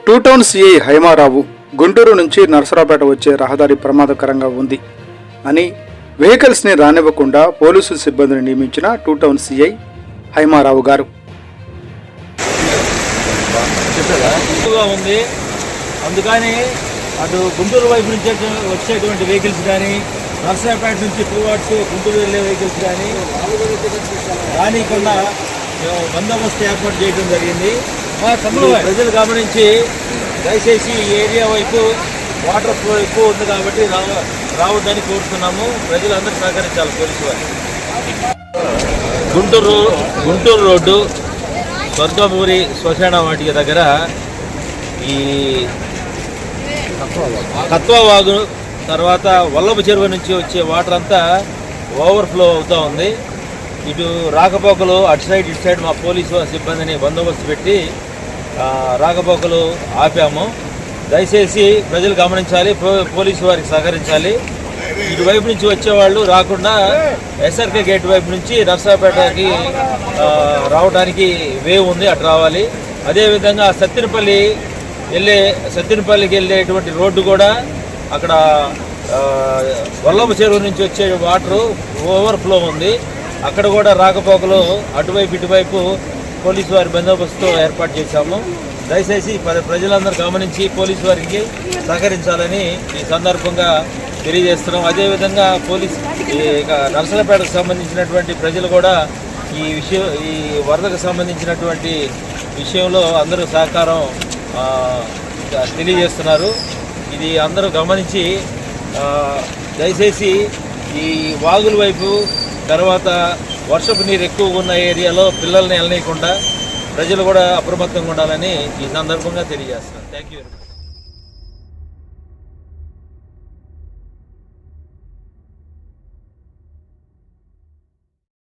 Two town CI Haima Rao Guntur నుంచి నరసరావుపేట వచ్చే రహదారి ప్రమాదకరంగా ఉంది అని వెహికల్స్ని రానివ్వకుండా పోలీసు సిబ్బందిని నియమించిన టూ టౌన్ సిఐ హైమారావు గారు. ఉంది అందుకని అటు గుంటూరు వైపు నుంచి వచ్చేటువంటి వెహికల్స్ కానీ నరసరావుపేట నుంచి టువర్డ్స్ గుంటూరు వెళ్ళే వెహికల్స్ కానీ రానికుండా బందోబస్తు ఏర్పాటు చేయడం జరిగింది. ప్రజలు గమనించి దయచేసి ఈ ఏరియా వైపు వాటర్ ఫ్లో ఎక్కువ ఉంది కాబట్టి రావద్దని కోరుతున్నాము. ప్రజలందరూ సహకరించాలి పోలీసు వారికి. గుంటూరు రోడ్డు స్వర్గపూరి శ్మశాన వాటిక దగ్గర ఈ కత్వావాగు తర్వాత వల్లభ చెరువు నుంచి వచ్చే వాటర్ అంతా ఓవర్ఫ్లో అవుతూ ఉంది. ఇటు రాకపోకలు అటు సైడ్ ఇటు సైడ్ మా పోలీసు సిబ్బందిని బందోబస్తు పెట్టి రాకపోకలు ఆపాము. దయచేసి ప్రజలు గమనించాలి, పోలీసు వారికి సహకరించాలి. ఇటువైపు నుంచి వచ్చేవాళ్ళు రాకుండా ఎస్ఆర్కే గేట్ వైపు నుంచి నరసరావుపేటకి రావడానికి వే ఉంది, అటు రావాలి. అదేవిధంగా సత్తెనపల్లికి వెళ్ళేటువంటి రోడ్డు కూడా అక్కడ వల్లభ చెరువు నుంచి వచ్చే వాటరు ఓవర్ఫ్లో ఉంది. అక్కడ కూడా రాకపోకలు అటువైపు ఇటువైపు పోలీసు వారి బందోబస్తు ఏర్పాటు చేశాము. దయచేసి ప్రజలందరూ గమనించి పోలీసు వారికి సహకరించాలని ఈ సందర్భంగా తెలియజేస్తున్నాం. అదేవిధంగా నరసరావుపేటకు సంబంధించినటువంటి ప్రజలు కూడా ఈ వరదకు సంబంధించినటువంటి విషయంలో అందరూ సహకారం తెలియజేస్తున్నారు. ఇది అందరూ గమనించి దయచేసి ఈ వాగుల వైపు తర్వాత వర్షపు నీరు ఎక్కువగా ఉన్న ఏరియాలో పిల్లల్ని వెళ్ళనీయకుండా ప్రజలు కూడా అప్రమత్తంగా ఉండాలని ఈ సందర్భంగా తెలియజేస్తున్నారు. Thank you.